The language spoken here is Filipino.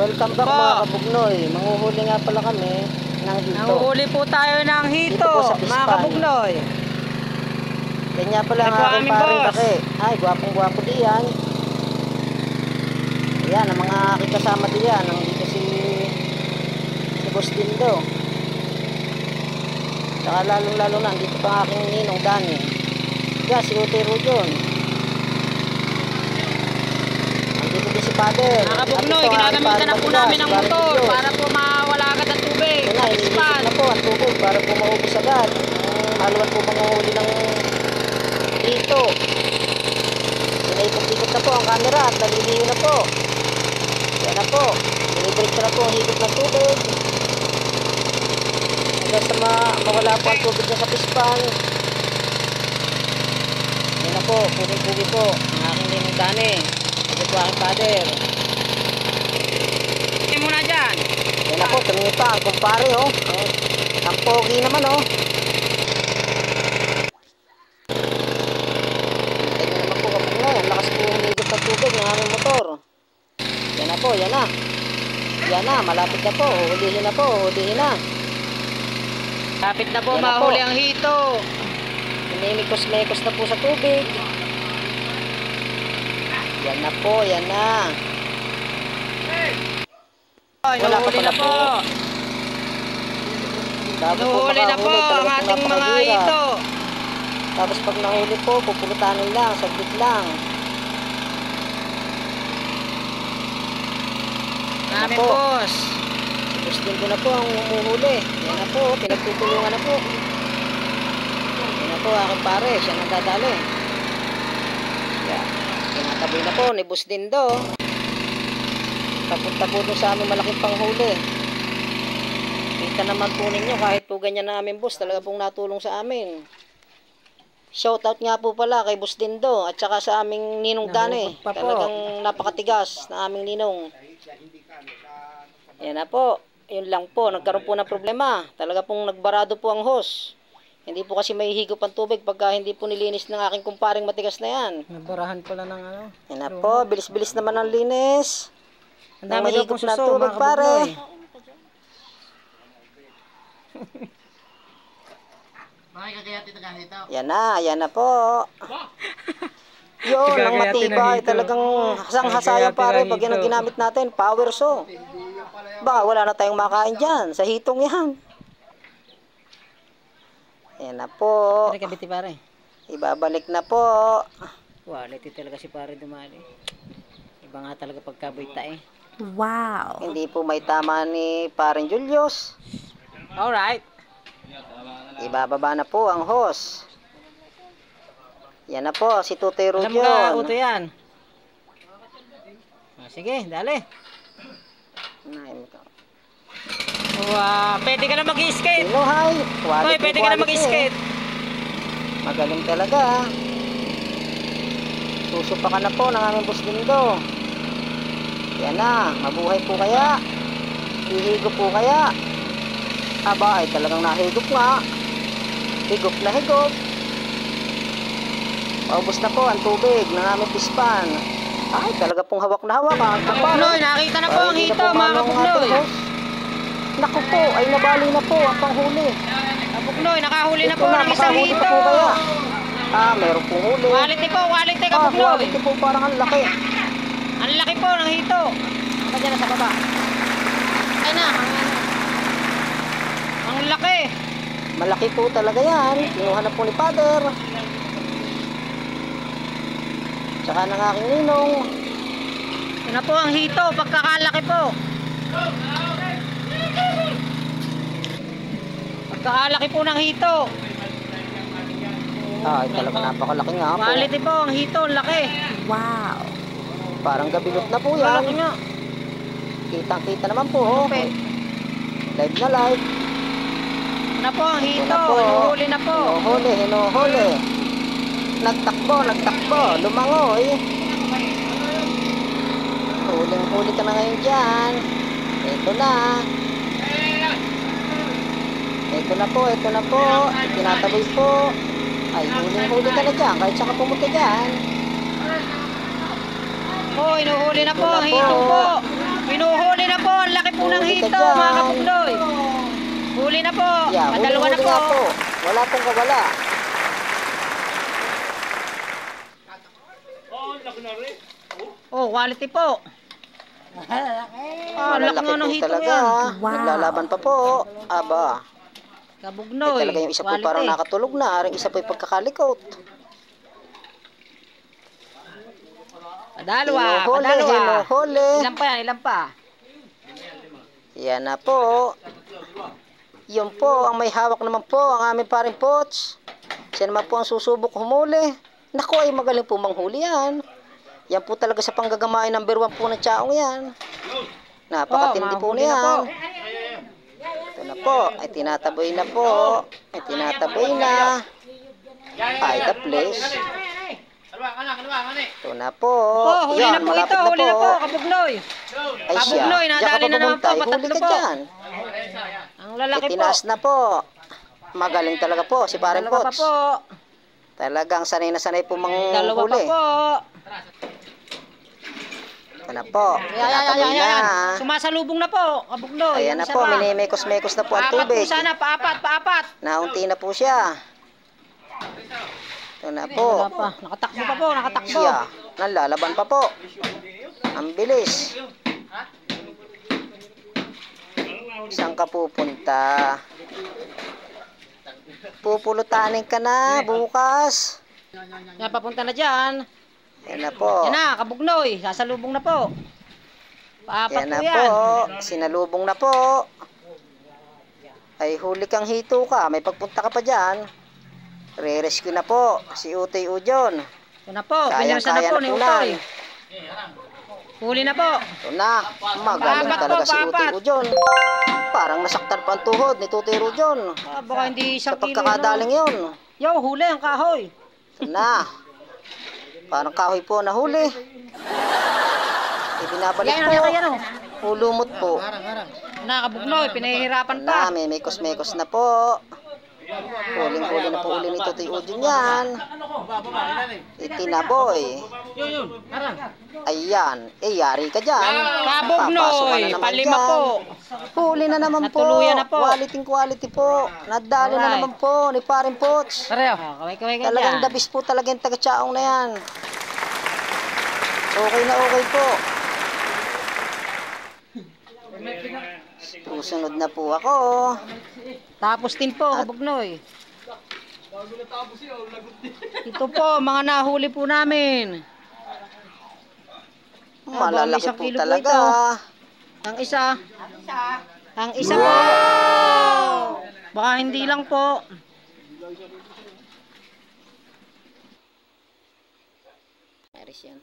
Welcome back mga kabugnoy. Manguhuli nga pala kami ng hito. Nanguhuli po tayo ng hito, mga kabugnoy. Kanya pala ang aking paring kake. Ay, gwapong-gwapo diyan. Ayan, ang mga aking kasama diyan. Nandito si Boss Dindo. Saka lalong-lalo na, andito pa ang aking ninong Dani. Diyan, si Ute Rujon. Andito din si Father. Mga kabugnoy, ginagamitan na po namin ng motor para po mawala agad ang tubig. Yan na, iniisip na po ang tubig para po maubos agad. Haluan po manguhuli ng hito. Pinaikot-ikot na po ang camera at naliliyo na po. Yan na po. Dinidiretso na po ang higop ng tubig. Hanggang sa mawala po ang tubig na sa pispan. Yan na po. Pugi-pugi po. Ang aking ninong Dani. Ito po aking father. Hindi muna dyan. Yan na po. Tumingin pa ang kumpare oh. Ang pogi naman oh. Tubig ng aming motor. Yan na po, yan na. Yan na, malapit na po. Hulihin na po, hulihin na. Lapit na po, mahuli ang hito. Umimikos-mekos na po sa tubig. Yan na po, yan na. Nahuhuli na po. Nahuhuli na po ang ating mga hito. Tapos pag nahuli po, pupulutanin lang, saglit lang. Namin boss. Si Boss Dindo na po ang umuhuli. Yan na po, pinagtutulungan na po. Yan na po aking pare, siya nang dadali. Yan, tinataboy na po ni Boss Dindo. Papunta po doon sa aming malaking panghuli. Kita naman po ninyo kahit po ganyan na aming boss, talaga pong natulong sa amin. Shoutout nga po pala kay Boss Dindo at saka sa aming ninong Dani. Talagang napakatigas na aming ninong. Yan na po. Yun lang po. Nagkaroon po ng problema. Talaga pong nagbarado po ang hose. Hindi po kasi may higop ang tubig pagka hindi po nilinis ng aking kumparing matigas na yan. Nabarahan pala ng ano. Yan na po. Bilis-bilis naman ang linis. Ang dami daw pong suso, tubig, mga pare. Yan na po. Yun, ang matibay. Talagang hasang-hasayang pare pag yan ang ginamit natin. Power saw. Baka wala na tayong makain dyan. Sa hitong yan. Yan na po. Pare kabiti pare. Ibabalik na po. Quality talaga si pare dumali. Iba nga talaga pagkabuita eh. Wow. Hindi po may tama ni paring Julius. Alright. Ibababa na po ang hose. Yan na po, si Tutoy Rujon. Alam ka, uto yan. Sige, dali. Pwede ka na mag-skate. Inuhay. Hoy, pwede ka na mag-skate. Magaling talaga. Susupa ka na po ng aming Boss Dindo. Yan na, mabuhay po kaya. Hihigop po kaya. Aba, ay talagang nahigop nga. Higop na higop. Paubos na po ang tubig ng aming pispan. Ay, talaga pong hawak na hawak. Kabugnoy, nakita na po ang hito, mga kabugnoy. Naku po, ay nabali na po ang panghuli. Kabugnoy, nakahuli na po ng isang hito. Meron pong huli. Quality po, quality kabugnoy. Quality po, parang ang laki. Ang laki po ng hito. Ano dyan sa baba? Ay na, ang laki. Malaki po talaga yan. Kinuha na po ni Father. Tsaka ng aking ninong. Yan na po ang hito, pagkakalaki po. Pagkakalaki po ng hito. Ay, talaga napakalaki nga po. Quality po ang hito, ang laki. Wow. Parang gabilot na po yan. Malaki nga. Kitang-kita naman po. Oh. Live na live. Yan na po ang hito, Na po. hinuhuli na po. Hinuhuli. Nagtakbo, lumangoy. Huling-huli ka na ngayon dyan. Ito na. Ito na po. Tinataboy po. Ay, huling-huli ka na dyan. Kahit saka pumunta dyan. Oh, hinuhuli na po ang hito po. Hinuhuli na ng Huli ka hito, dyan. mga kabugnoy. Huli na po. Yeah, Padalawa na huli-huli po. nga po. Wala pong kawala. Oh, quality po. Laki Malalaki nga ng po hito talaga. yan. Wow. Naglalaban pa po. Aba. Kabugnoy. Talaga yung isa po quality. parang nakatulog na. Aring isa po yung pagkakalikot. Padalwa. Hinuhuli, hinuhuli. Ilan pa yan? Ilan pa? Yan na po. Yun po, ang may hawak naman po, ang aming paring Pots. Siya naman po ang susubok humuli. Naku, ay magaling po manghuli yan. Yan po talaga sa panggagamain number 1 po ng tsaong yan. Napakatindi po mahuli na po. niyan. Ito na po, ay tinataboy na po. Ay tinataboy na. Ay, the place. Ito na po. Oh, huli Yan, na po malapit ito. na Huli na po, kabugnoy. Ay siya, Kabugnoy, diyan ka nadali pa na naman po, pumuntay, huli patatlo ka po. dyan. Ang lalaki po. Itinaas na po. Magaling talaga po si Paring Dalawa pa Pots. po. Talagang sanay na sanay po Dalawa pa manghuli. po. Ito na po. Tinataboy na. Sumasalubong na po, kabugnoy. Ayan na Isa po, pa. minimekos-mekos na po ang Paapat po tubig. sana, paapat. Naunti na po siya. Ito na po. Wala pa. Nakatakbo pa po, nakatakbo. Siya, nalalaban pa po. Ang bilis. Saan ka pupunta? Pupulutanin ka na bukas. Yan, papunta na dyan. Yan na po. Yan na, kabugnoy. Sasalubong na po. Paapat Yan po na yan. po. Sinalubong na po. Ay huli kang hito ka. May pagpunta ka pa dyan. Re-rescue na po. Si Utoy Ujon. Ito na po, pinirsa na Kayang-kaya po na ni po Utoy. nan. Huli na po. Ito na. Magaling Paapat talaga po, si Utoy paapat. Ujon. Parang nasaktan pa ang tuhod ni Tutoy Ujon. Baka hindi Sa isang kilo. pagkakadaling yun. Yo, huli ang kahoy. Ito na. Parang kahoy po na huli. Ibinabalik Yan, po. yan, oh. Ulumot po. Nakabugnoy, pinahihirapan Ito pa. na. May mekos-mekos na po. Huling-huli na po uli ni Tutoy Ujon yan. Itinaboy. Ayan. Yari ka dyan. Papasok ka Kabugnoy, na naman palima dyan. po. Huli na naman po. Natuluyan na po. Quality po. Nadali na Alright. naman po ni Paring Pots. Pareho. Kaway-kaway ka Talagang dyan. dabis po talaga yung taga-tsaong na yan. Okay na okay po. Susunod na po ako. Tapos din po, kabugnoy. Ito po, mga nahuli po namin. Malalaki isang po kilo po talaga. ito. Ang isa. Ang isa po. Baka hindi lang po. Aris yan.